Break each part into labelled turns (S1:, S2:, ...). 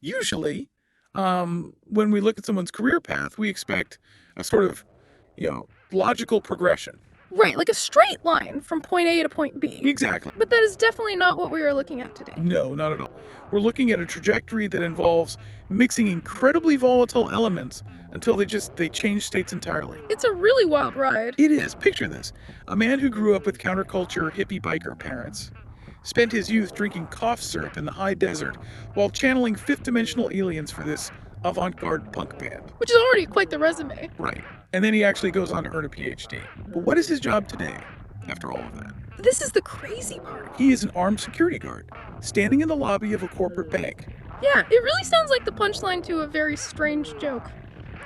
S1: Usually, when we look at someone's career path, we expect a sort of, logical progression.
S2: Right, like a straight line from point A to point B.
S1: Exactly.
S2: But that is definitely not what we are looking at today.
S1: No, not at all. We're looking at a trajectory that involves mixing incredibly volatile elements until they change states entirely.
S2: It's a really wild ride.
S1: It is. Picture this. A man who grew up with counterculture hippie biker parents spent his youth drinking cough syrup in the high desert while channeling fifth-dimensional aliens for this avant-garde punk band.
S2: Which is already quite the resume.
S1: Right. And then he actually goes on to earn a PhD. But what is his job today, after all of that?
S2: This is the crazy part.
S1: He is an armed security guard, standing in the lobby of a corporate bank.
S2: Yeah, it really sounds like the punchline to a very strange joke.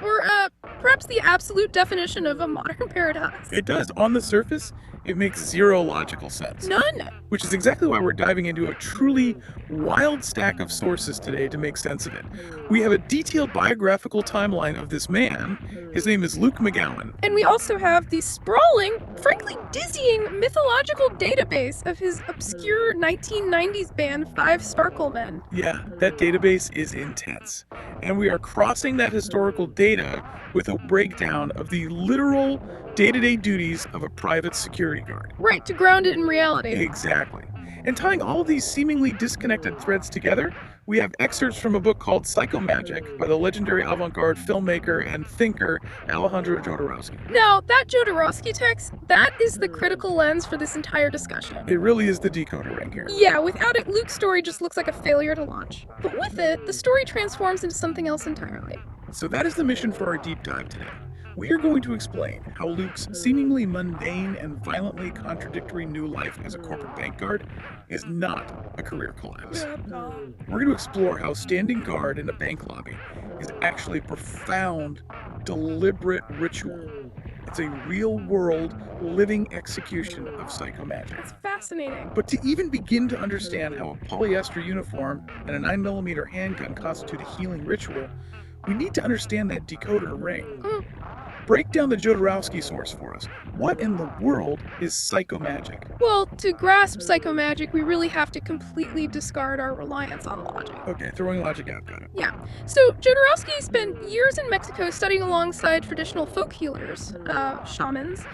S2: Or, perhaps the absolute definition of a modern paradox.
S1: It does. On the surface, it makes zero logical sense.
S2: None.
S1: Which is exactly why we're diving into a truly wild stack of sources today to make sense of it. We have a detailed biographical timeline of this man. His name is Luke McGowan.
S2: And we also have the sprawling, frankly dizzying mythological database of his obscure 1990s band, Five Starcle Men.
S1: Yeah, that database is intense. And we are crossing that historical data with a breakdown of the literal day-to-day duties of a private security guard.
S2: Right, to ground it in reality.
S1: Exactly. And tying all of these seemingly disconnected threads together, we have excerpts from a book called Psychomagic by the legendary avant-garde filmmaker and thinker Alejandro Jodorowsky.
S2: Now, that Jodorowsky text, that is the critical lens for this entire discussion.
S1: It really is the decoder ring here.
S2: Yeah, without it, Luke's story just looks like a failure to launch. But with it, the story transforms into something else entirely.
S1: So that is the mission for our deep dive today. We are going to explain how Luke's seemingly mundane and violently contradictory new life as a corporate bank guard is not a career collapse. We're going to explore how standing guard in a bank lobby is actually profound, deliberate ritual. It's a real-world, living execution of psychomagic.
S2: It's fascinating.
S1: But to even begin to understand how a polyester uniform and a 9mm handgun constitute a healing ritual, we need to understand that decoder ring. Break down the Jodorowsky source for us. What in the world is psychomagic?
S2: Well, to grasp psychomagic, we really have to completely discard our reliance on logic.
S1: Okay, throwing logic out, got it.
S2: Yeah. So, Jodorowsky spent years in Mexico studying alongside traditional folk healers, shamans,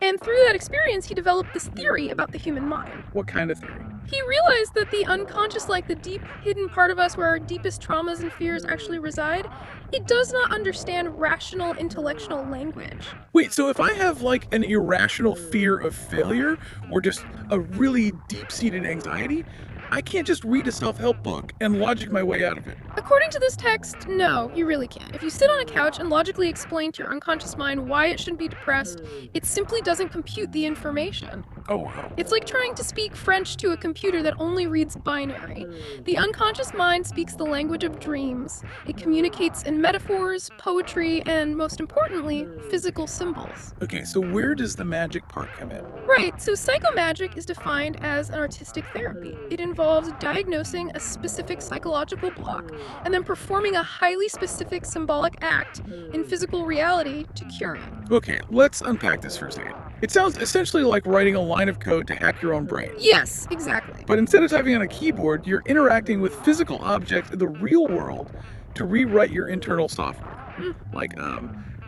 S2: and through that experience, he developed this theory about the human mind.
S1: What kind of theory?
S2: He realized that the unconscious, like the deep, hidden part of us where our deepest traumas and fears actually reside, it does not understand rational, intellectual language.
S1: Wait, so if I have like an irrational fear of failure or just a really deep-seated anxiety, I can't just read a self-help book and logic my way out of it.
S2: According to this text, no, you really can't. If you sit on a couch and logically explain to your unconscious mind why it shouldn't be depressed, it simply doesn't compute the information.
S1: Oh, wow.
S2: It's like trying to speak French to a computer that only reads binary. The unconscious mind speaks the language of dreams. It communicates in metaphors, poetry, and most importantly, physical symbols.
S1: Okay, so where does the magic part come in?
S2: Right, so psychomagic is defined as an artistic therapy. It involves diagnosing a specific psychological block and then performing a highly specific symbolic act in physical reality to cure it.
S1: Okay, let's unpack this for a second. It sounds essentially like writing a line of code to hack your own brain.
S2: Yes, exactly.
S1: But instead of typing on a keyboard, you're interacting with physical objects in the real world to rewrite your internal software. Like,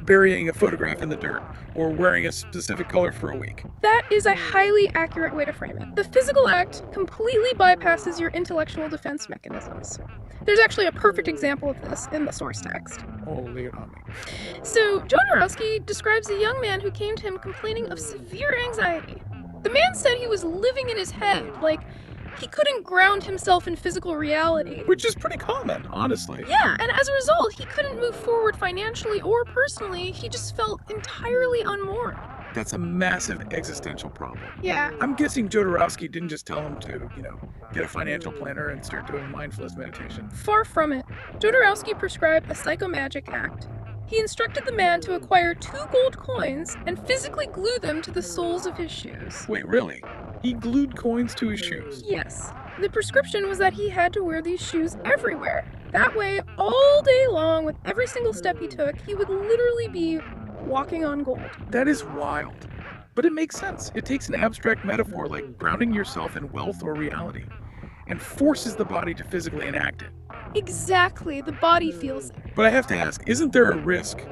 S1: burying a photograph in the dirt or wearing a specific color for a week.
S2: That is a highly accurate way to frame it. The physical act completely bypasses your intellectual defense mechanisms. There's actually a perfect example of this in the source text.
S1: Oh, lay it on me.
S2: So, Jodorowsky describes a young man who came to him complaining of severe anxiety. The man said he was living in his head, like he couldn't ground himself in physical reality.
S1: Which is pretty common, honestly.
S2: Yeah, and as a result, he couldn't move forward financially or personally. He just felt entirely unmoored.
S1: That's a massive existential problem.
S2: Yeah.
S1: I'm guessing Jodorowsky didn't just tell him to, get a financial planner and start doing mindfulness meditation.
S2: Far from it. Jodorowsky prescribed a psychomagic act. He instructed the man to acquire 2 gold coins and physically glue them to the soles of his shoes.
S1: Wait, really? He glued coins to his shoes?
S2: Yes. The prescription was that he had to wear these shoes everywhere. That way, all day long, with every single step he took, he would literally be walking on gold.
S1: That is wild. But it makes sense. It takes an abstract metaphor like grounding yourself in wealth or reality and forces the body to physically enact it.
S2: Exactly, the body feels it.
S1: But I have to ask, isn't there a risk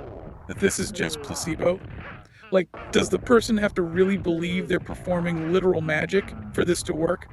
S1: that this is just placebo? Like, does the person have to really believe they're performing literal magic for this to work?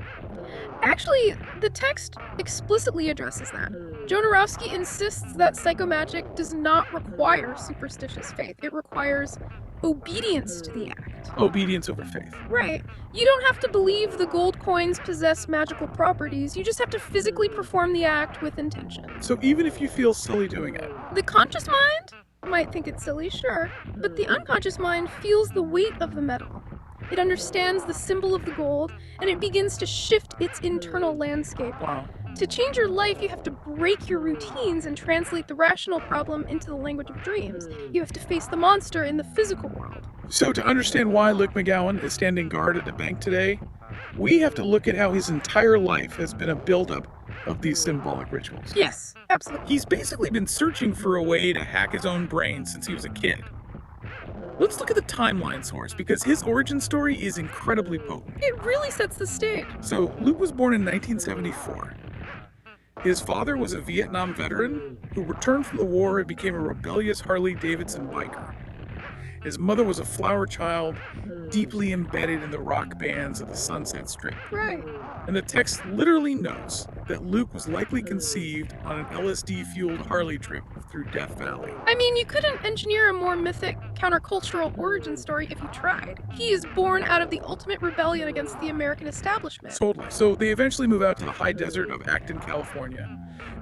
S2: Actually, the text explicitly addresses that. Jodorowsky insists that psychomagic does not require superstitious faith. It requires obedience to the act.
S1: Obedience over faith.
S2: Right. You don't have to believe the gold coins possess magical properties. You just have to physically perform the act with intention.
S1: So even if you feel silly doing it,
S2: The conscious mind might think it's silly, sure, but the unconscious mind feels the weight of the metal. It understands the symbol of the gold, and it begins to shift its internal landscape.
S1: wow.
S2: To change your life, you have to break your routines and translate the rational problem into the language of dreams. You have to face the monster in the physical world.
S1: So to understand why Luke McGowan is standing guard at a bank today, we have to look at how his entire life has been a buildup of these symbolic rituals.
S2: Yes, absolutely.
S1: He's basically been searching for a way to hack his own brain since he was a kid. Let's look at the timeline source because his origin story is incredibly potent.
S2: It really sets the stage.
S1: So, Luke was born in 1974. His father was a Vietnam veteran who returned from the war and became a rebellious Harley-Davidson biker. His mother was a flower child, deeply embedded in the rock bands of the Sunset Strip.
S2: Right.
S1: And the text literally notes that Luke was likely conceived on an LSD-fueled Harley trip through Death Valley.
S2: I mean, you couldn't engineer a more mythic, countercultural origin story if you tried. He is born out of the ultimate rebellion against the American establishment.
S1: Totally. So they eventually move out to the high desert of Acton, California.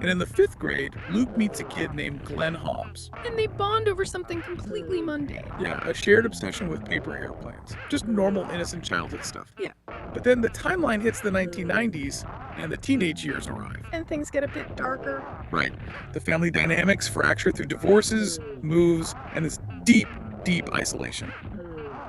S1: And in the 5th grade, Luke meets a kid named Glenn Hobbs.
S2: And they bond over something completely mundane.
S1: Yeah, a shared obsession with paper airplanes. Just normal, innocent childhood stuff.
S2: Yeah.
S1: But then the timeline hits the 1990s, and the teenage years arrive.
S2: And things get a bit darker.
S1: Right. The family dynamics fracture through divorces, moves, and this deep, deep isolation.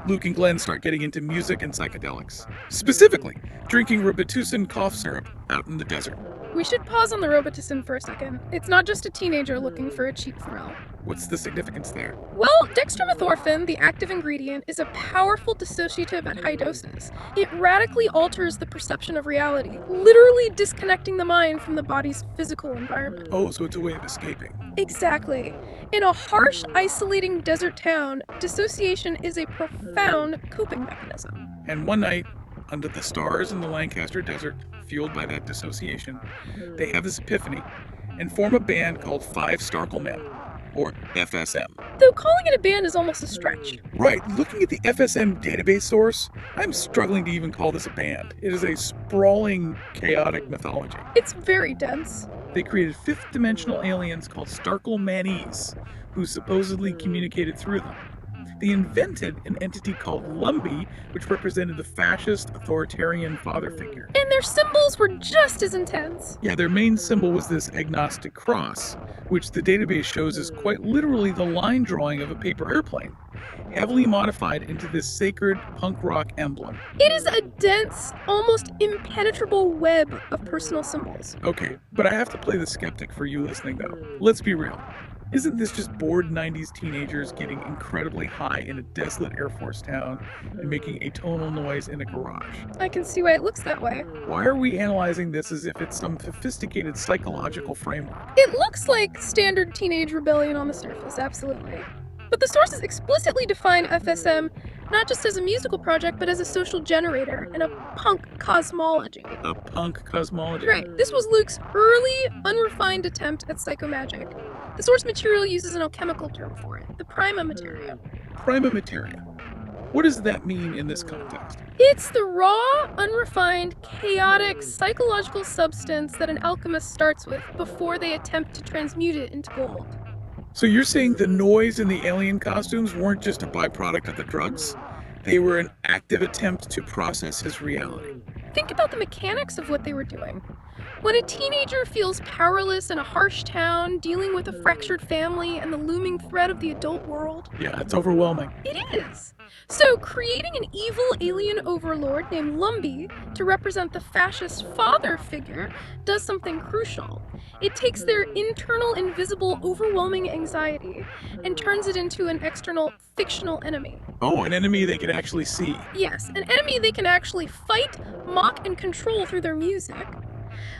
S1: Luke and Glenn start getting into music and psychedelics. Specifically, drinking Robitussin cough syrup out in the desert.
S2: We should pause on the Robitussin for a second. It's not just a teenager looking for a cheap thrill.
S1: What's the significance there?
S2: Well, dextromethorphan, the active ingredient, is a powerful dissociative at high doses. It radically alters the perception of reality, literally disconnecting the mind from the body's physical environment.
S1: Oh, so it's a way of escaping.
S2: Exactly. In a harsh, isolating desert town, dissociation is a profound coping mechanism.
S1: And one night, under the stars in the Lancaster Desert, fueled by that dissociation, they have this epiphany and form a band called Five Starcle Men, or FSM.
S2: Though calling it a band is almost a stretch.
S1: Right, looking at the FSM database source, I'm struggling to even call this a band. It is a sprawling, chaotic mythology.
S2: It's very dense.
S1: They created fifth-dimensional aliens called Starcle Manese, who supposedly communicated through them. They invented an entity called Lumbee, which represented the fascist, authoritarian father figure.
S2: And their symbols were just as intense.
S1: Yeah, their main symbol was this agnostic cross, which the database shows is quite literally the line drawing of a paper airplane, heavily modified into this sacred punk rock emblem.
S2: It is a dense, almost impenetrable web of personal symbols.
S1: Okay, but I have to play the skeptic for you listening though. Let's be real. Isn't this just bored 90s teenagers getting incredibly high in a desolate Air Force town and making atonal noise in a garage?
S2: I can see why it looks that way.
S1: Why are we analyzing this as if it's some sophisticated psychological framework?
S2: It looks like standard teenage rebellion on the surface, absolutely. But the sources explicitly define FSM not just as a musical project, but as a social generator and a punk cosmology.
S1: A punk cosmology?
S2: Right. This was Luke's early, unrefined attempt at psychomagic. The source material uses an alchemical term for it, the prima materia.
S1: Prima materia. What does that mean in this context?
S2: It's the raw, unrefined, chaotic, psychological substance that an alchemist starts with before they attempt to transmute it into gold.
S1: So you're saying the noise in the alien costumes weren't just a byproduct of the drugs? They were an active attempt to process his reality.
S2: Think about the mechanics of what they were doing. When a teenager feels powerless in a harsh town, dealing with a fractured family and the looming threat of the adult world.
S1: Yeah, it's overwhelming.
S2: It is. So, creating an evil alien overlord named Lumbee to represent the fascist father figure does something crucial. It takes their internal, invisible, overwhelming anxiety and turns it into an external, fictional enemy.
S1: Oh, an enemy they can actually see.
S2: Yes, an enemy they can actually fight, mock, and control through their music.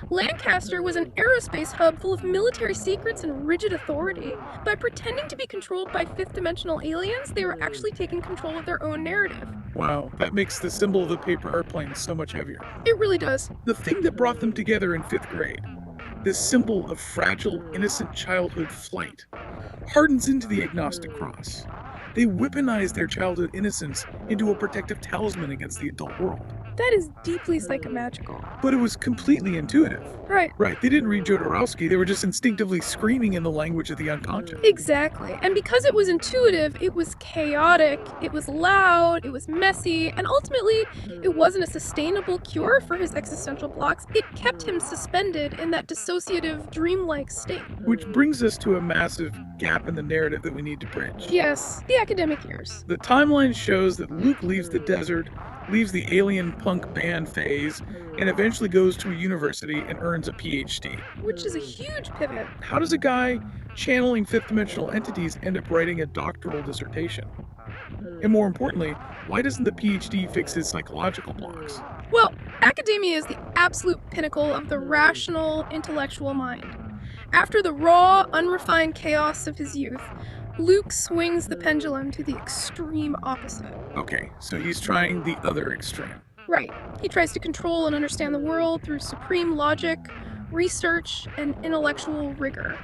S2: Lancaster was an aerospace hub full of military secrets and rigid authority. By pretending to be controlled by fifth-dimensional aliens, they were actually taking control of their own narrative.
S1: Wow, that makes the symbol of the paper airplane so much heavier.
S2: It really does.
S1: The thing that brought them together in 5th grade, this symbol of fragile, innocent childhood flight, hardens into the agnostic cross. They weaponize their childhood innocence into a protective talisman against the adult world.
S2: That is deeply psychomagical.
S1: But it was completely intuitive.
S2: Right.
S1: Right, they didn't read Jodorowsky, they were just instinctively screaming in the language of the unconscious.
S2: Exactly. And because it was intuitive, it was chaotic, it was loud, it was messy, and ultimately, it wasn't a sustainable cure for his existential blocks. It kept him suspended in that dissociative, dreamlike state.
S1: Which brings us to a massive gap in the narrative that we need to bridge.
S2: Yes, the academic years.
S1: The timeline shows that Luke leaves the desert, leaves the alien punk band phase, and eventually goes to a university and earns a PhD.
S2: Which is a huge pivot.
S1: How does a guy channeling fifth-dimensional entities end up writing a doctoral dissertation? And more importantly, why doesn't the PhD fix his psychological blocks?
S2: Well, academia is the absolute pinnacle of the rational, intellectual mind. After the raw, unrefined chaos of his youth, Luke swings the pendulum to the extreme opposite.
S1: Okay, so he's trying the other extreme.
S2: Right. He tries to control and understand the world through supreme logic, research, and intellectual rigor.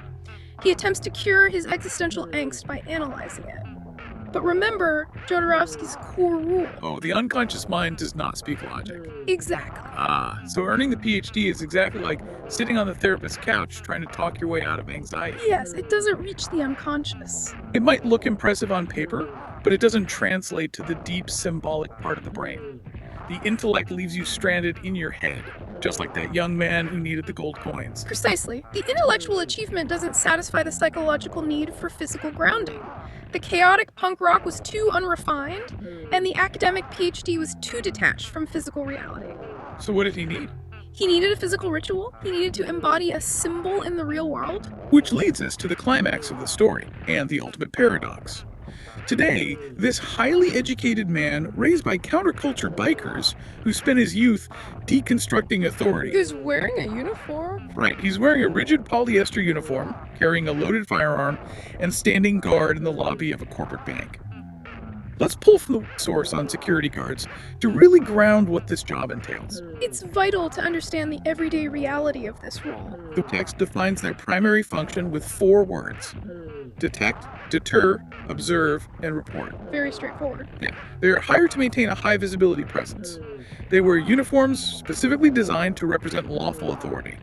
S2: He attempts to cure his existential angst by analyzing it. But remember Jodorowsky's core rule.
S1: Oh, the unconscious mind does not speak logic.
S2: Exactly.
S1: So earning the PhD is exactly like sitting on the therapist's couch trying to talk your way out of anxiety.
S2: Yes, it doesn't reach the unconscious.
S1: It might look impressive on paper, but it doesn't translate to the deep symbolic part of the brain. The intellect leaves you stranded in your head, just like that young man who needed the gold coins.
S2: Precisely. The intellectual achievement doesn't satisfy the psychological need for physical grounding. The chaotic punk rock was too unrefined, and the academic PhD was too detached from physical reality.
S1: So what did he need?
S2: He needed a physical ritual. He needed to embody a symbol in the real world.
S1: Which leads us to the climax of the story, and the ultimate paradox. Today, this highly educated man, raised by counterculture bikers, who spent his youth deconstructing authority.
S2: He was wearing a uniform.
S1: Right, he's wearing a rigid polyester uniform, carrying a loaded firearm, and standing guard in the lobby of a corporate bank. Let's pull from the source on security guards to really ground what this job entails.
S2: It's vital to understand the everyday reality of this role.
S1: The text defines their primary function with 4 words: detect, deter, observe, and report.
S2: Very straightforward.
S1: Yeah, they are hired to maintain a high visibility presence. They wear uniforms specifically designed to represent lawful authority.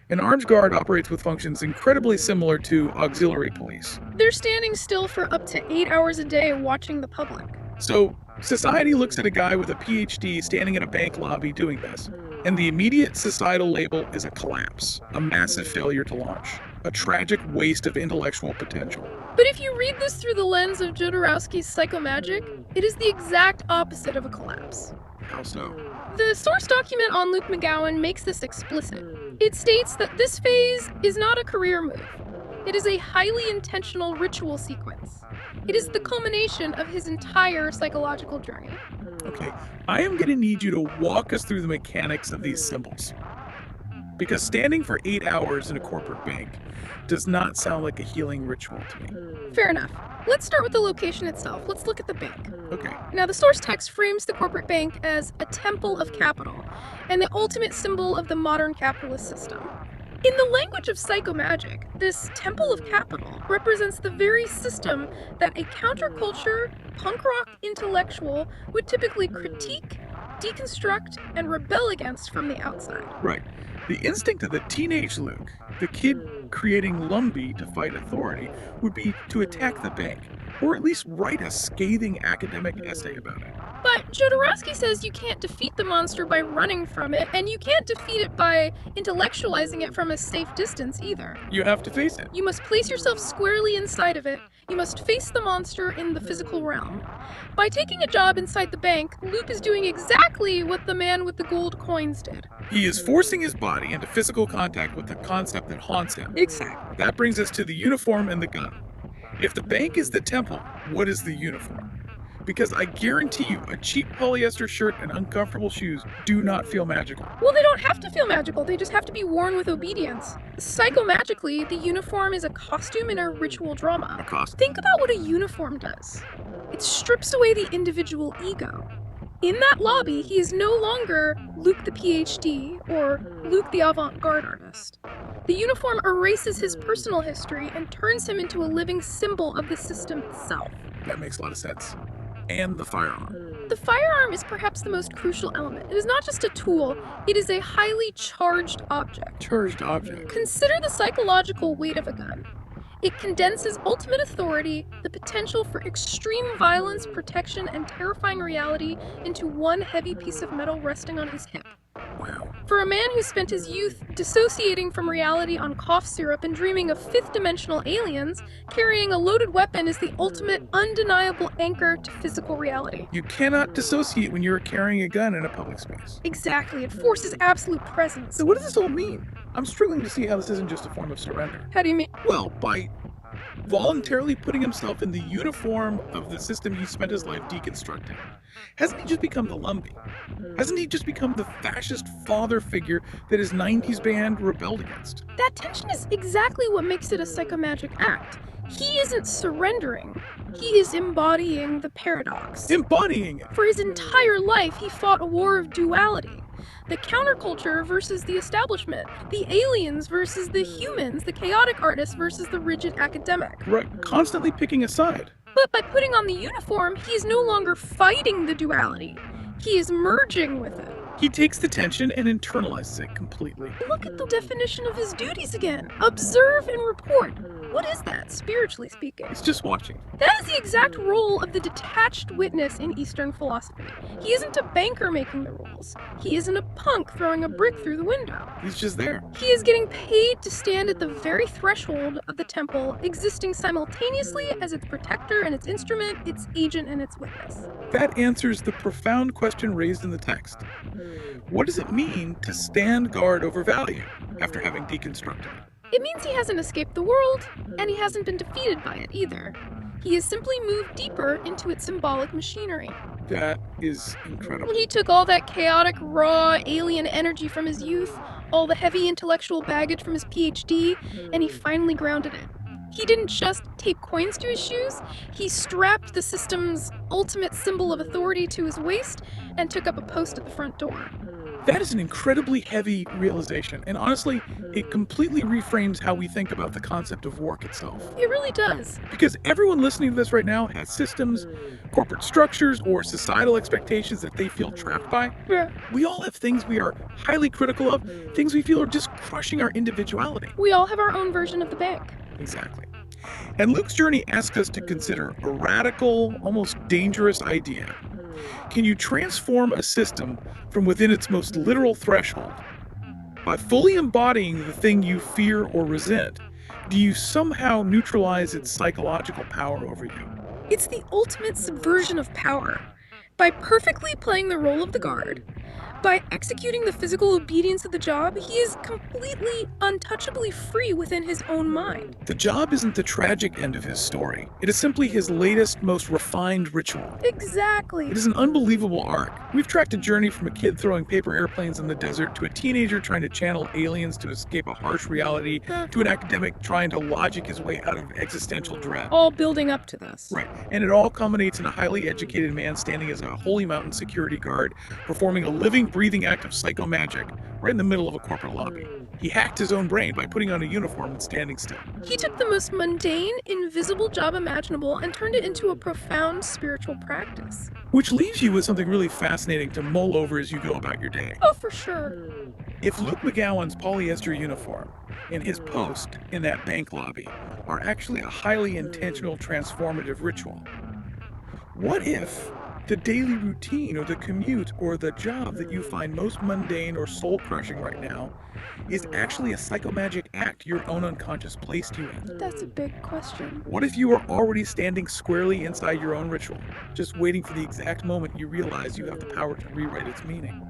S1: An armed guard operates with functions incredibly similar to auxiliary police.
S2: They're standing still for up to 8 hours a day watching the public.
S1: So, society looks at a guy with a PhD standing in a bank lobby doing this, and the immediate societal label is a collapse, a massive failure to launch, a tragic waste of intellectual potential.
S2: But if you read this through the lens of Jodorowsky's psychomagic, it is the exact opposite of a collapse.
S1: How so?
S2: The source document on Luke McGowan makes this explicit. It states that this phase is not a career move. It is a highly intentional ritual sequence. It is the culmination of his entire psychological journey.
S1: Okay, I am going to need you to walk us through the mechanics of these symbols. Because standing for 8 hours in a corporate bank does not sound like a healing ritual to me.
S2: Fair enough. Let's start with the location itself. Let's look at the bank.
S1: Okay.
S2: Now, the source text frames the corporate bank as a temple of capital and the ultimate symbol of the modern capitalist system. In the language of psychomagic, this temple of capital represents the very system that a counterculture, punk rock intellectual would typically critique, deconstruct, and rebel against from the outside.
S1: Right. The instinct of the teenage Luke, the kid creating Lumbee to fight authority, would be to attack the bank, or at least write a scathing academic essay about it.
S2: But Jodorowsky says you can't defeat the monster by running from it, and you can't defeat it by intellectualizing it from a safe distance either.
S1: You have to face it.
S2: You must place yourself squarely inside of it. You must face the monster in the physical realm. By taking a job inside the bank, Luke is doing exactly what the man with the gold coins did.
S1: He is forcing his body into physical contact with the concept that haunts him.
S2: Exactly.
S1: That brings us to the uniform and the gun. If the bank is the temple, what is the uniform? Because I guarantee you, a cheap polyester shirt and uncomfortable shoes do not feel magical.
S2: Well, they don't have to feel magical, they just have to be worn with obedience. Psychomagically, the uniform is a costume in a ritual drama.
S1: A cost.
S2: Think about what a uniform does. It strips away the individual ego. In that lobby, he is no longer Luke the PhD or Luke the avant-garde artist. The uniform erases his personal history and turns him into a living symbol of the system itself.
S1: That makes a lot of sense. And the firearm.
S2: The firearm is perhaps the most crucial element. It is not just a tool, it is a highly charged object.
S1: Charged object.
S2: Consider the psychological weight of a gun. It condenses ultimate authority, the potential for extreme violence, protection, and terrifying reality into one heavy piece of metal resting on his hip.
S1: Wow.
S2: For a man who spent his youth dissociating from reality on cough syrup and dreaming of fifth-dimensional aliens, carrying a loaded weapon is the ultimate, undeniable anchor to physical reality.
S1: You cannot dissociate when you're carrying a gun in a public space.
S2: Exactly, it forces absolute presence.
S1: So what does this all mean? I'm struggling to see how this isn't just a form of surrender.
S2: How do you mean?
S1: Well, by voluntarily putting himself in the uniform of the system he spent his life deconstructing. Hasn't he just become the Lumpy? Hasn't he just become the fascist father figure that his 90s band rebelled against?
S2: That tension is exactly what makes it a psychomagic act. He isn't surrendering. He is embodying the paradox.
S1: Embodying it!
S2: For his entire life, he fought a war of duality. The counterculture versus the establishment, the aliens versus the humans, the chaotic artist versus the rigid academic.
S1: Right, constantly picking a side.
S2: But by putting on the uniform, he is no longer fighting the duality. He is merging with it.
S1: He takes the tension and internalizes it completely.
S2: Look at the definition of his duties again. Observe and report. What is that, spiritually speaking?
S1: It's just watching.
S2: That is the exact role of the detached witness in Eastern philosophy. He isn't a banker making the rules. He isn't a punk throwing a brick through the window.
S1: He's just there.
S2: He is getting paid to stand at the very threshold of the temple, existing simultaneously as its protector and its instrument, its agent and its witness.
S1: That answers the profound question raised in the text. What does it mean to stand guard over value after having deconstructed it?
S2: It means he hasn't escaped the world, and he hasn't been defeated by it either. He has simply moved deeper into its symbolic machinery.
S1: That is incredible.
S2: He took all that chaotic, raw, alien energy from his youth, all the heavy intellectual baggage from his PhD, and he finally grounded it. He didn't just tape coins to his shoes, he strapped the system's ultimate symbol of authority to his waist and took up a post at the front door.
S1: That is an incredibly heavy realization, and honestly, it completely reframes how we think about the concept of work itself.
S2: It really does.
S1: Because everyone listening to this right now has systems, corporate structures, or societal expectations that they feel trapped by.
S2: Yeah.
S1: We all have things we are highly critical of, things we feel are just crushing our individuality.
S2: We all have our own version of the bank.
S1: Exactly. And Luke's journey asks us to consider a radical, almost dangerous idea. Can you transform a system from within its most literal threshold? By fully embodying the thing you fear or resent, do you somehow neutralize its psychological power over you?
S2: It's the ultimate subversion of power. By perfectly playing the role of the guard, by executing the physical obedience of the job, he is completely, untouchably free within his own mind.
S1: The job isn't the tragic end of his story. It is simply his latest, most refined ritual.
S2: Exactly.
S1: It is an unbelievable arc. We've tracked a journey from a kid throwing paper airplanes in the desert to a teenager trying to channel aliens to escape a harsh reality to an academic trying to logic his way out of existential dread.
S2: All building up to this.
S1: Right. And it all culminates in a highly educated man standing as a holy mountain security guard, performing a living, breathing act of psychomagic right in the middle of a corporate lobby. He hacked his own brain by putting on a uniform and standing still.
S2: He took the most mundane, invisible job imaginable and turned it into a profound spiritual practice.
S1: Which leaves you with something really fascinating to mull over as you go about your day.
S2: Oh, for sure.
S1: If Luke McGowan's polyester uniform and his post in that bank lobby are actually a highly intentional transformative ritual, what if the daily routine or the commute or the job that you find most mundane or soul-crushing right now is actually a psychomagic act your own unconscious placed you in?
S2: That's a big question.
S1: What if you are already standing squarely inside your own ritual, just waiting for the exact moment you realize you have the power to rewrite its meaning?